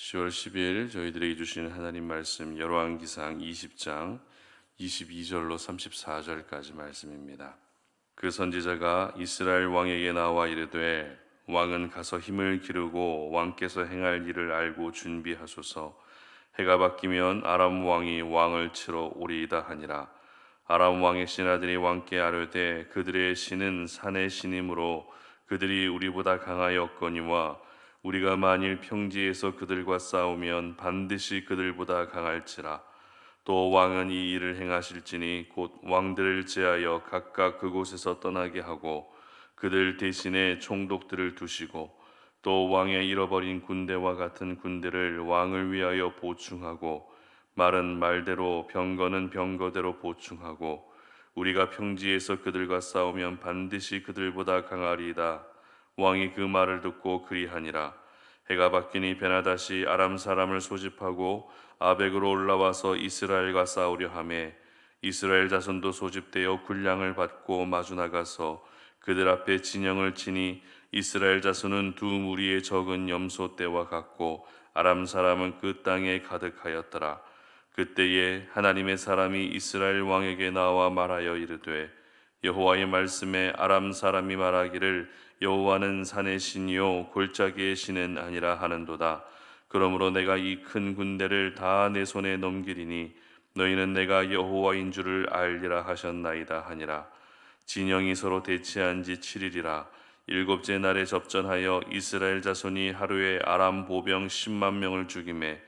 10월 10일 저희들에게 주시는 하나님 말씀 열왕기상 20장 22절로 34절까지 말씀입니다. 그 선지자가 이스라엘 왕에게 나와 이르되 왕은 가서 힘을 기르고 왕께서 행할 일을 알고 준비하소서. 해가 바뀌면 아람 왕이 왕을 치러 오리이다 하니라. 아람 왕의 신하들이 왕께 아뢰되 그들의 신은 산의 신이므로 그들이 우리보다 강하였거니와 우리가 만일 평지에서 그들과 싸우면 반드시 그들보다 강할지라. 또 왕은 이 일을 행하실지니 곧 왕들을 제하여 각각 그곳에서 떠나게 하고 그들 대신에 총독들을 두시고 또 왕의 잃어버린 군대와 같은 군대를 왕을 위하여 보충하고 말은 말대로 병거는 병거대로 보충하고 우리가 평지에서 그들과 싸우면 반드시 그들보다 강하리이다. 왕이 그 말을 듣고 그리하니라. 해가 바뀌니 베나다시 아람 사람을 소집하고 아벡으로 올라와서 이스라엘과 싸우려 하매 이스라엘 자손도 소집되어 군량을 받고 마주 나가서 그들 앞에 진영을 치니 이스라엘 자손은 두 무리의 적은 염소 떼와 같고 아람 사람은 그 땅에 가득하였더라. 그때에 하나님의 사람이 이스라엘 왕에게 나와 말하여 이르되 여호와의 말씀에 아람 사람이 말하기를 여호와는 산의 신이요 골짜기의 신은 아니라 하는도다. 그러므로 내가 이 큰 군대를 다 내 손에 넘기리니 너희는 내가 여호와인 줄을 알리라 하셨나이다 하니라. 진영이 서로 대치한 지 7일이라. 일곱째 날에 접전하여 이스라엘 자손이 하루에 아람 보병 10만 명을 죽이매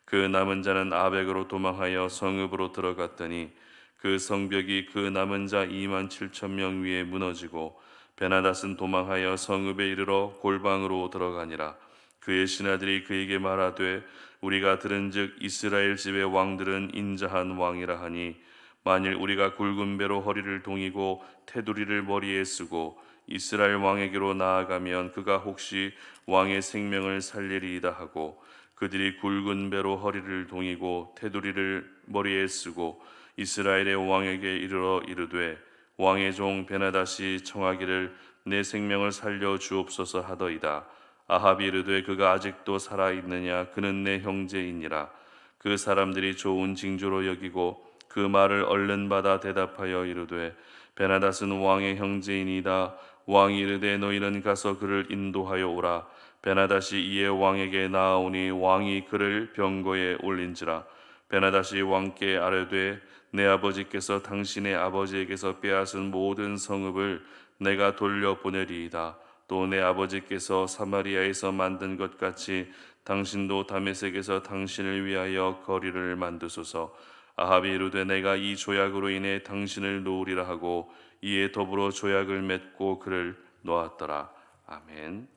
그 남은 자는 아벡으로 도망하여 성읍으로 들어갔더니 그 성벽이 그 남은 자 2만 7천 명 위에 무너지고 베나닷은 도망하여 성읍에 이르러 골방으로 들어가니라. 그의 신하들이 그에게 말하되 우리가 들은즉 이스라엘 집의 왕들은 인자한 왕이라 하니 만일 우리가 굵은 배로 허리를 동이고 테두리를 머리에 쓰고 이스라엘 왕에게로 나아가면 그가 혹시 왕의 생명을 살리리이다 하고 그들이 굵은 배로 허리를 동이고 테두리를 머리에 쓰고 이스라엘의 왕에게 이르러 이르되 왕의 종 베나닷이 청하기를 내 생명을 살려 주옵소서 하더이다. 아합이 이르되 그가 아직도 살아 있느냐 그는 내 형제이니라. 그 사람들이 좋은 징조로 여기고 그 말을 얼른 받아 대답하여 이르되 베나닷은 왕의 형제이니이다. 왕이 이르되 너희는 가서 그를 인도하여 오라. 베나닷이 이에 왕에게 나아오니 왕이 그를 병거에 올린지라. 베나닷이 왕께 아뢰되 내 아버지께서 당신의 아버지에게서 빼앗은 모든 성읍을 내가 돌려보내리이다. 또 내 아버지께서 사마리아에서 만든 것 같이 당신도 다메섹에서 당신을 위하여 거리를 만드소서. 아합이 이르되 내가 이 조약으로 인해 당신을 놓으리라 하고 이에 더불어 조약을 맺고 그를 놓았더라. 아멘.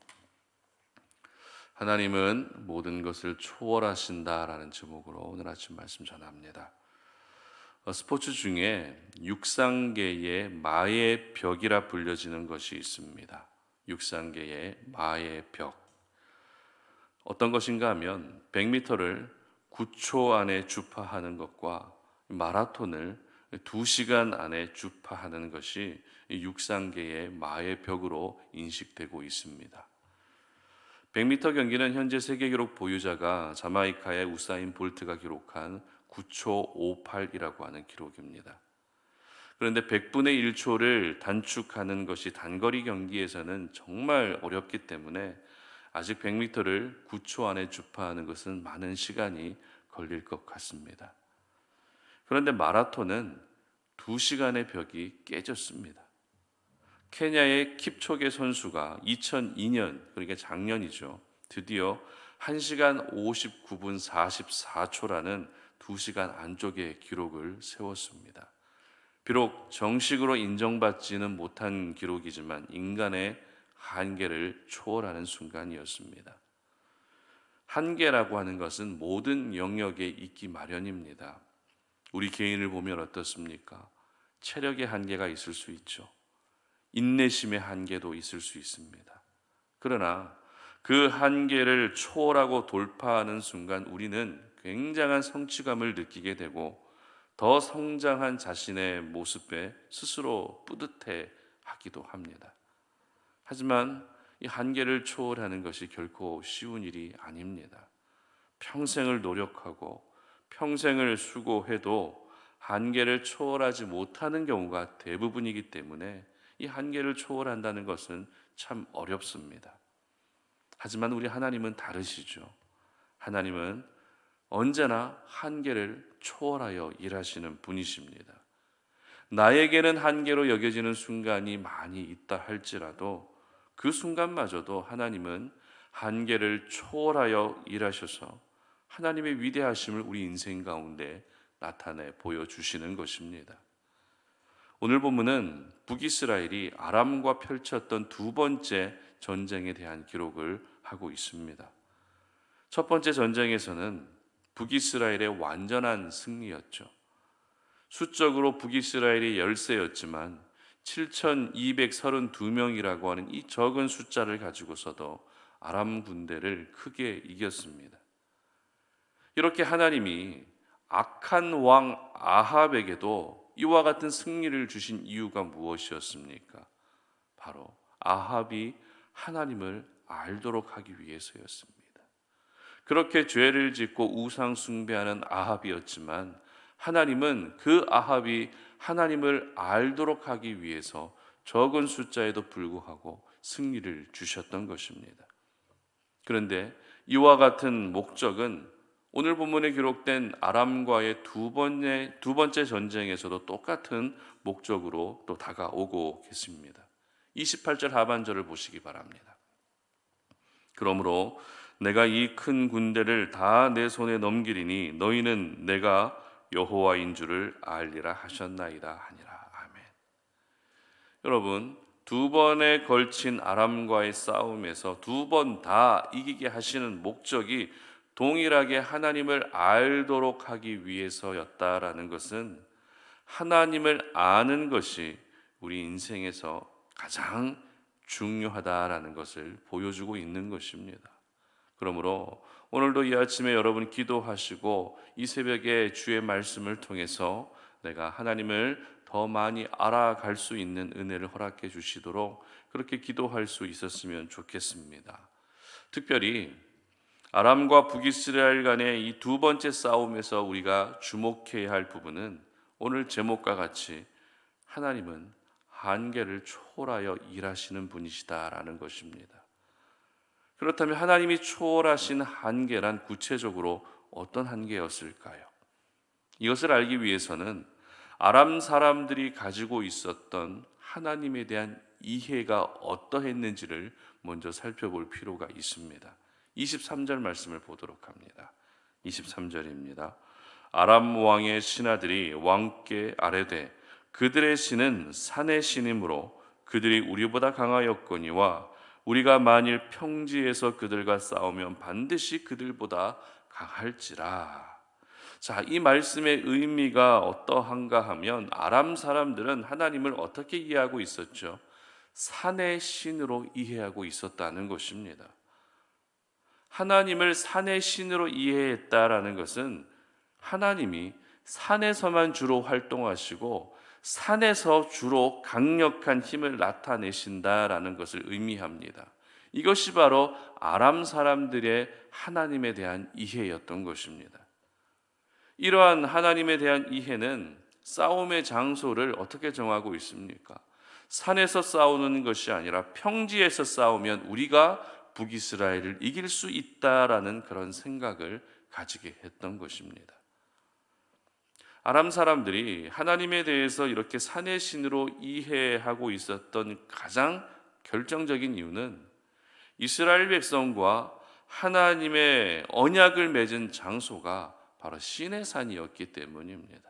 하나님은 모든 것을 초월하신다라는 제목으로 오늘 아침 말씀 전합니다. 스포츠 중에 육상계의 마의 벽이라 불려지는 것이 있습니다. 육상계의 마의 벽. 어떤 것인가 하면 100m를 9초 안에 주파하는 것과 마라톤을 2시간 안에 주파하는 것이 육상계의 마의 벽으로 인식되고 있습니다. 100m 경기는 현재 세계 기록 보유자가 자마이카의 우사인 볼트가 기록한 9초 58이라고 하는 기록입니다. 그런데 100분의 1초를 단축하는 것이 단거리 경기에서는 정말 어렵기 때문에 아직 100m를 9초 안에 주파하는 것은 많은 시간이 걸릴 것 같습니다. 그런데 마라톤은 2시간의 벽이 깨졌습니다. 케냐의 킵초게 선수가 2002년, 그러니까 작년이죠. 드디어 1시간 59분 44초라는 2시간 안쪽의 기록을 세웠습니다. 비록 정식으로 인정받지는 못한 기록이지만 인간의 한계를 초월하는 순간이었습니다. 한계라고 하는 것은 모든 영역에 있기 마련입니다. 우리 개인을 보면 어떻습니까? 체력의 한계가 있을 수 있죠. 인내심의 한계도 있을 수 있습니다. 그러나 그 한계를 초월하고 돌파하는 순간 우리는 굉장한 성취감을 느끼게 되고 더 성장한 자신의 모습에 스스로 뿌듯해 하기도 합니다. 하지만 이 한계를 초월하는 것이 결코 쉬운 일이 아닙니다. 평생을 노력하고 평생을 수고해도 한계를 초월하지 못하는 경우가 대부분이기 때문에 이 한계를 초월한다는 것은 참 어렵습니다. 하지만 우리 하나님은 다르시죠. 하나님은 언제나 한계를 초월하여 일하시는 분이십니다. 나에게는 한계로 여겨지는 순간이 많이 있다 할지라도 그 순간마저도 하나님은 한계를 초월하여 일하셔서 하나님의 위대하심을 우리 인생 가운데 나타내 보여주시는 것입니다. 오늘 본문은 북이스라엘이 아람과 펼쳤던 두 번째 전쟁에 대한 기록을 하고 있습니다. 첫 번째 전쟁에서는 북이스라엘의 완전한 승리였죠. 수적으로 북이스라엘이 열세였지만 7,232명이라고 하는 이 적은 숫자를 가지고서도 아람 군대를 크게 이겼습니다. 이렇게 하나님이 악한 왕 아합에게도 이와 같은 승리를 주신 이유가 무엇이었습니까? 바로 아합이 하나님을 알도록 하기 위해서였습니다. 그렇게 죄를 짓고 우상 숭배하는 아합이었지만 하나님은 그 아합이 하나님을 알도록 하기 위해서 적은 숫자에도 불구하고 승리를 주셨던 것입니다. 그런데 이와 같은 목적은 오늘 본문에 기록된 아람과의 두 번째 전쟁에서도 똑같은 목적으로 또 다가오고 계십니다. 28절 하반절을 보시기 바랍니다. 그러므로 내가 이 큰 군대를 다 내 손에 넘기리니 너희는 내가 여호와인 줄을 알리라 하셨나이다 하니라. 아멘. 여러분, 두 번에 걸친 아람과의 싸움에서 두 번 다 이기게 하시는 목적이 동일하게 하나님을 알도록 하기 위해서였다라는 것은 하나님을 아는 것이 우리 인생에서 가장 중요하다라는 것을 보여주고 있는 것입니다. 그러므로 오늘도 이 아침에 여러분 기도하시고 이 새벽에 주의 말씀을 통해서 내가 하나님을 더 많이 알아갈 수 있는 은혜를 허락해 주시도록 그렇게 기도할 수 있었으면 좋겠습니다. 특별히 아람과 북이스라엘 간의 이 두 번째 싸움에서 우리가 주목해야 할 부분은 오늘 제목과 같이 하나님은 한계를 초월하여 일하시는 분이시다라는 것입니다. 그렇다면 하나님이 초월하신 한계란 구체적으로 어떤 한계였을까요? 이것을 알기 위해서는 아람 사람들이 가지고 있었던 하나님에 대한 이해가 어떠했는지를 먼저 살펴볼 필요가 있습니다. 23절 말씀을 보도록 합니다. 23절입니다. 아람 왕의 신하들이 왕께 아뢰되 그들의 신은 산의 신이므로 그들이 우리보다 강하였거니와 우리가 만일 평지에서 그들과 싸우면 반드시 그들보다 강할지라. 자, 이 말씀의 의미가 어떠한가 하면 아람 사람들은 하나님을 어떻게 이해하고 있었죠? 산의 신으로 이해하고 있었다는 것입니다. 하나님을 산의 신으로 이해했다라는 것은 하나님이 산에서만 주로 활동하시고 산에서 주로 강력한 힘을 나타내신다라는 것을 의미합니다. 이것이 바로 아람 사람들의 하나님에 대한 이해였던 것입니다. 이러한 하나님에 대한 이해는 싸움의 장소를 어떻게 정하고 있습니까? 산에서 싸우는 것이 아니라 평지에서 싸우면 우리가 북이스라엘을 이길 수 있다라는 그런 생각을 가지게 했던 것입니다. 아람 사람들이 하나님에 대해서 이렇게 산의 신으로 이해하고 있었던 가장 결정적인 이유는 이스라엘 백성과 하나님의 언약을 맺은 장소가 바로 시내산이었기 때문입니다.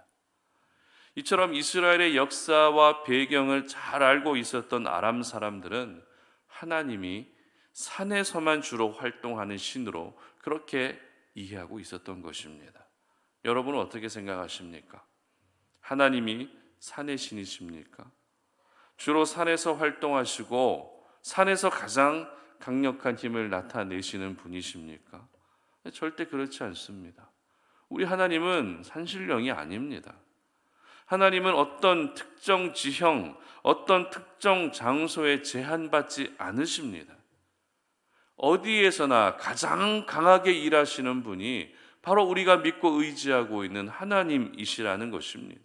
이처럼 이스라엘의 역사와 배경을 잘 알고 있었던 아람 사람들은 하나님이 산에서만 주로 활동하는 신으로 그렇게 이해하고 있었던 것입니다. 여러분은 어떻게 생각하십니까? 하나님이 산의 신이십니까? 주로 산에서 활동하시고 산에서 가장 강력한 힘을 나타내시는 분이십니까? 절대 그렇지 않습니다. 우리 하나님은 산신령이 아닙니다. 하나님은 어떤 특정 지형, 어떤 특정 장소에 제한받지 않으십니다. 어디에서나 가장 강하게 일하시는 분이 바로 우리가 믿고 의지하고 있는 하나님이시라는 것입니다.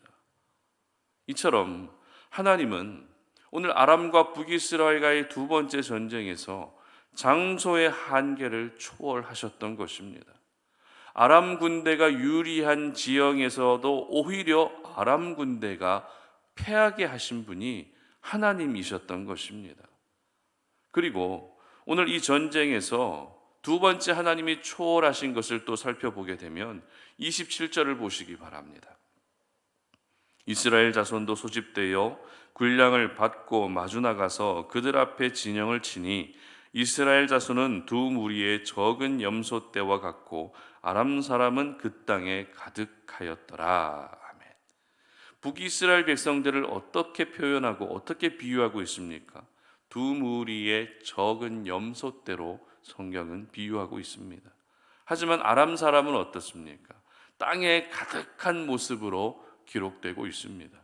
이처럼 하나님은 오늘 아람과 북이스라엘과의 두 번째 전쟁에서 장소의 한계를 초월하셨던 것입니다. 아람 군대가 유리한 지형에서도 오히려 아람 군대가 패하게 하신 분이 하나님이셨던 것입니다. 그리고 오늘 이 전쟁에서 두 번째 하나님이 초월하신 것을 또 살펴보게 되면 27절을 보시기 바랍니다. 이스라엘 자손도 소집되어 군량을 받고 마주 나가서 그들 앞에 진영을 치니 이스라엘 자손은 두 무리의 적은 염소떼와 같고 아람 사람은 그 땅에 가득하였더라. 아멘. 북이스라엘 백성들을 어떻게 표현하고 어떻게 비유하고 있습니까? 두 무리의 적은 염소떼로 성경은 비유하고 있습니다. 하지만 아람 사람은 어떻습니까? 땅에 가득한 모습으로 기록되고 있습니다.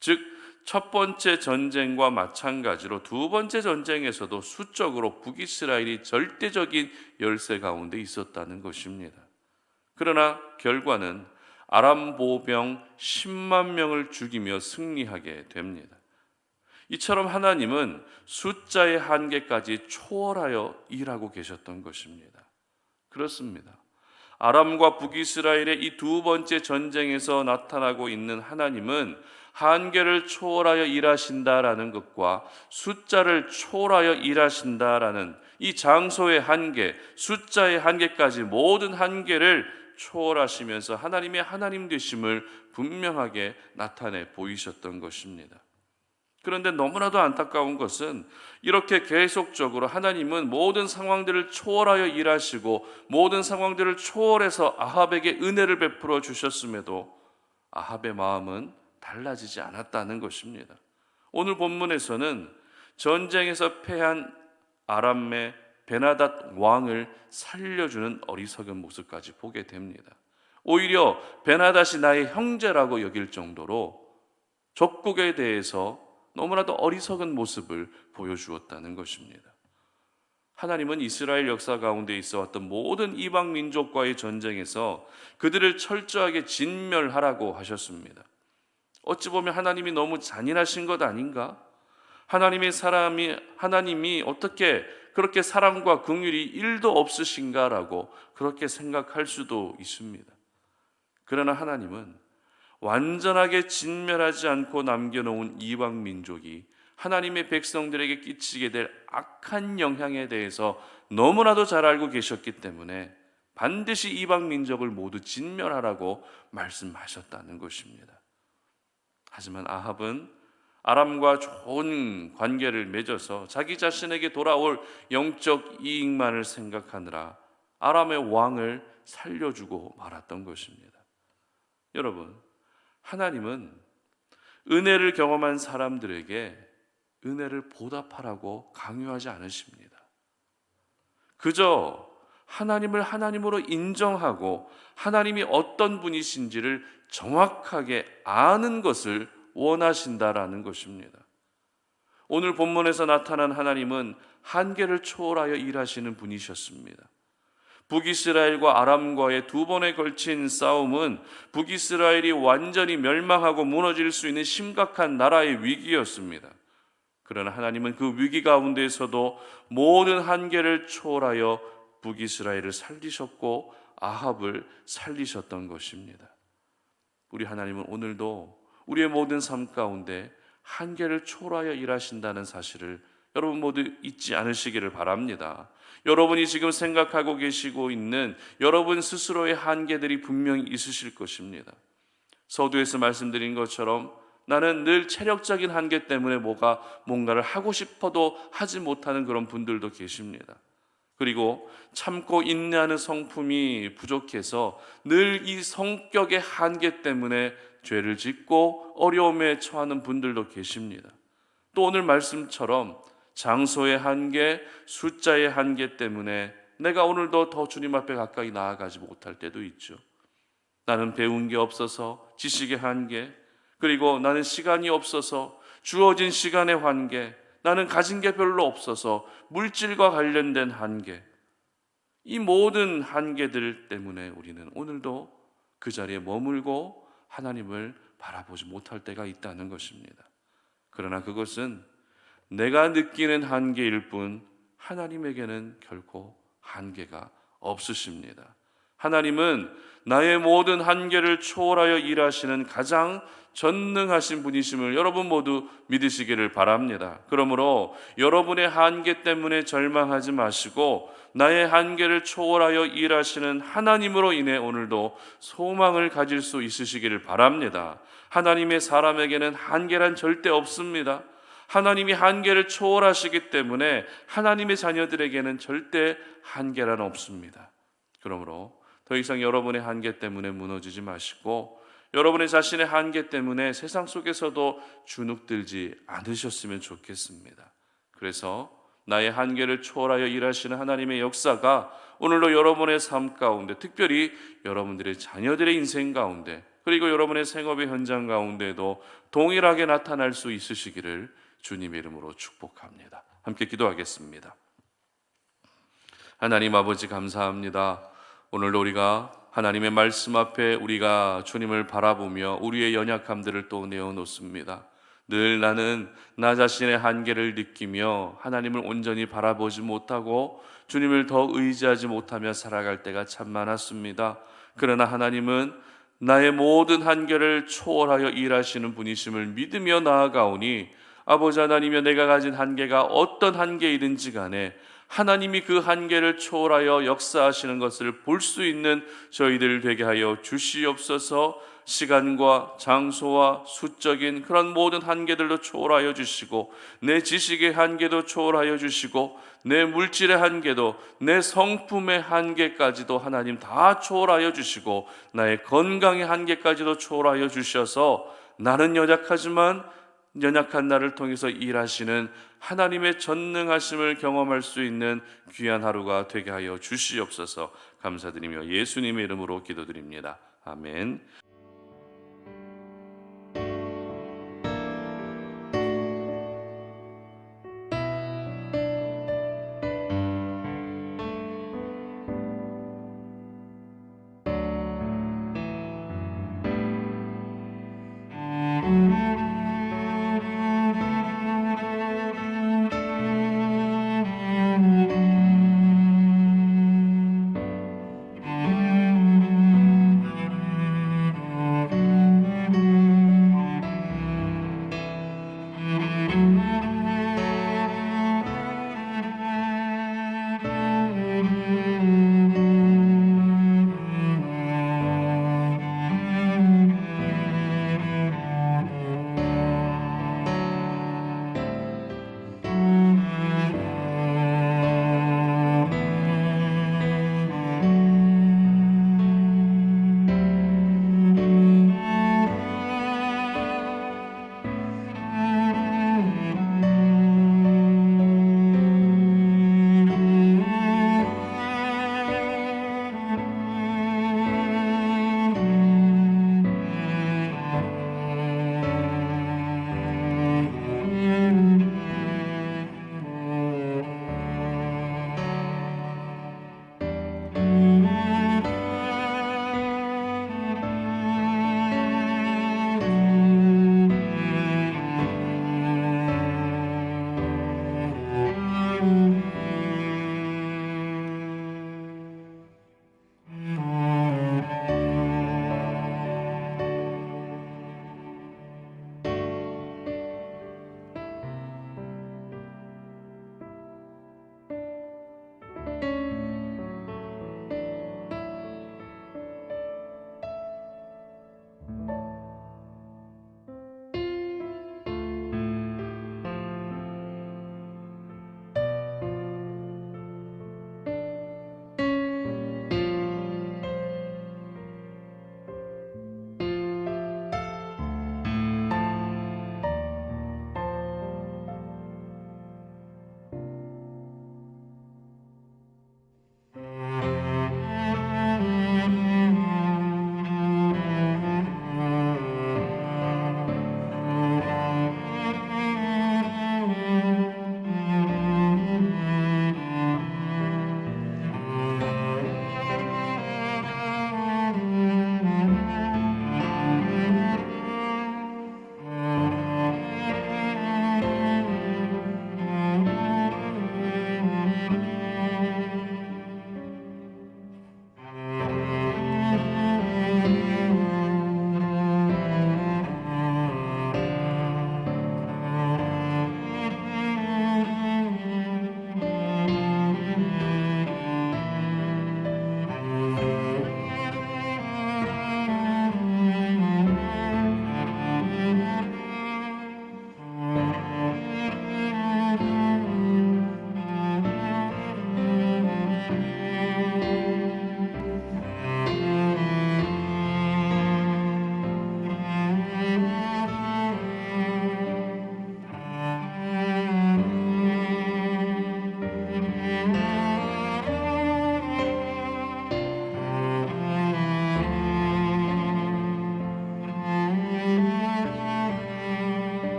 즉, 첫 번째 전쟁과 마찬가지로 두 번째 전쟁에서도 수적으로 북이스라엘이 절대적인 열세 가운데 있었다는 것입니다. 그러나 결과는 아람 보병 10만 명을 죽이며 승리하게 됩니다. 이처럼 하나님은 숫자의 한계까지 초월하여 일하고 계셨던 것입니다. 그렇습니다. 아람과 북이스라엘의 이 두 번째 전쟁에서 나타나고 있는 하나님은 한계를 초월하여 일하신다라는 것과 숫자를 초월하여 일하신다라는 이 장소의 한계, 숫자의 한계까지 모든 한계를 초월하시면서 하나님의 하나님 되심을 분명하게 나타내 보이셨던 것입니다. 그런데 너무나도 안타까운 것은 이렇게 계속적으로 하나님은 모든 상황들을 초월하여 일하시고 모든 상황들을 초월해서 아합에게 은혜를 베풀어 주셨음에도 아합의 마음은 달라지지 않았다는 것입니다. 오늘 본문에서는 전쟁에서 패한 아람의 베나닷 왕을 살려주는 어리석은 모습까지 보게 됩니다. 오히려 베나닷이 나의 형제라고 여길 정도로 적국에 대해서 너무나도 어리석은 모습을 보여주었다는 것입니다. 하나님은 이스라엘 역사 가운데 있어 왔던 모든 이방 민족과의 전쟁에서 그들을 철저하게 진멸하라고 하셨습니다. 어찌 보면 하나님이 너무 잔인하신 것 아닌가? 하나님이 어떻게 그렇게 사랑과 긍휼이 1도 없으신가라고 그렇게 생각할 수도 있습니다. 그러나 하나님은 완전하게 진멸하지 않고 남겨놓은 이방 민족이 하나님의 백성들에게 끼치게 될 악한 영향에 대해서 너무나도 잘 알고 계셨기 때문에 반드시 이방 민족을 모두 진멸하라고 말씀하셨다는 것입니다. 하지만 아합은 아람과 좋은 관계를 맺어서 자기 자신에게 돌아올 영적 이익만을 생각하느라 아람의 왕을 살려주고 말았던 것입니다. 여러분, 하나님은 은혜를 경험한 사람들에게 은혜를 보답하라고 강요하지 않으십니다. 그저 하나님을 하나님으로 인정하고 하나님이 어떤 분이신지를 정확하게 아는 것을 원하신다라는 것입니다. 오늘 본문에서 나타난 하나님은 한계를 초월하여 일하시는 분이셨습니다. 북이스라엘과 아람과의 두 번에 걸친 싸움은 북이스라엘이 완전히 멸망하고 무너질 수 있는 심각한 나라의 위기였습니다. 그러나 하나님은 그 위기 가운데에서도 모든 한계를 초월하여 북이스라엘을 살리셨고 아합을 살리셨던 것입니다. 우리 하나님은 오늘도 우리의 모든 삶 가운데 한계를 초월하여 일하신다는 사실을 여러분 모두 잊지 않으시기를 바랍니다. 여러분이 지금 생각하고 계시고 있는 여러분 스스로의 한계들이 분명히 있으실 것입니다. 서두에서 말씀드린 것처럼 나는 늘 체력적인 한계 때문에 뭔가를 하고 싶어도 하지 못하는 그런 분들도 계십니다. 그리고 참고 인내하는 성품이 부족해서 늘 이 성격의 한계 때문에 죄를 짓고 어려움에 처하는 분들도 계십니다. 또 오늘 말씀처럼 장소의 한계, 숫자의 한계 때문에 내가 오늘도 더 주님 앞에 가까이 나아가지 못할 때도 있죠. 나는 배운 게 없어서 지식의 한계, 그리고 나는 시간이 없어서 주어진 시간의 한계, 나는 가진 게 별로 없어서 물질과 관련된 한계, 이 모든 한계들 때문에 우리는 오늘도 그 자리에 머물고 하나님을 바라보지 못할 때가 있다는 것입니다. 그러나 그것은 내가 느끼는 한계일 뿐 하나님에게는 결코 한계가 없으십니다. 하나님은 나의 모든 한계를 초월하여 일하시는 가장 전능하신 분이심을 여러분 모두 믿으시기를 바랍니다. 그러므로 여러분의 한계 때문에 절망하지 마시고 나의 한계를 초월하여 일하시는 하나님으로 인해 오늘도 소망을 가질 수 있으시기를 바랍니다. 하나님의 사람에게는 한계란 절대 없습니다. 하나님이 한계를 초월하시기 때문에 하나님의 자녀들에게는 절대 한계란 없습니다. 그러므로 더 이상 여러분의 한계 때문에 무너지지 마시고 여러분의 자신의 한계 때문에 세상 속에서도 주눅들지 않으셨으면 좋겠습니다. 그래서 나의 한계를 초월하여 일하시는 하나님의 역사가 오늘도 여러분의 삶 가운데, 특별히 여러분들의 자녀들의 인생 가운데, 그리고 여러분의 생업의 현장 가운데도 동일하게 나타날 수 있으시기를 주님의 이름으로 축복합니다. 함께 기도하겠습니다. 하나님 아버지 감사합니다. 오늘도 우리가 하나님의 말씀 앞에 우리가 주님을 바라보며 우리의 연약함들을 또 내어놓습니다. 늘 나는 나 자신의 한계를 느끼며 하나님을 온전히 바라보지 못하고 주님을 더 의지하지 못하며 살아갈 때가 참 많았습니다. 그러나 하나님은 나의 모든 한계를 초월하여 일하시는 분이심을 믿으며 나아가오니 아버지 하나님이여, 내가 가진 한계가 어떤 한계이든지 간에 하나님이 그 한계를 초월하여 역사하시는 것을 볼 수 있는 저희들 되게 하여 주시옵소서. 시간과 장소와 수적인 그런 모든 한계들도 초월하여 주시고, 내 지식의 한계도 초월하여 주시고, 내 물질의 한계도, 내 성품의 한계까지도 하나님 다 초월하여 주시고, 나의 건강의 한계까지도 초월하여 주셔서 나는 연약하지만 연약한 나를 통해서 일하시는 하나님의 전능하심을 경험할 수 있는 귀한 하루가 되게 하여 주시옵소서. 감사드리며 예수님의 이름으로 기도드립니다. 아멘.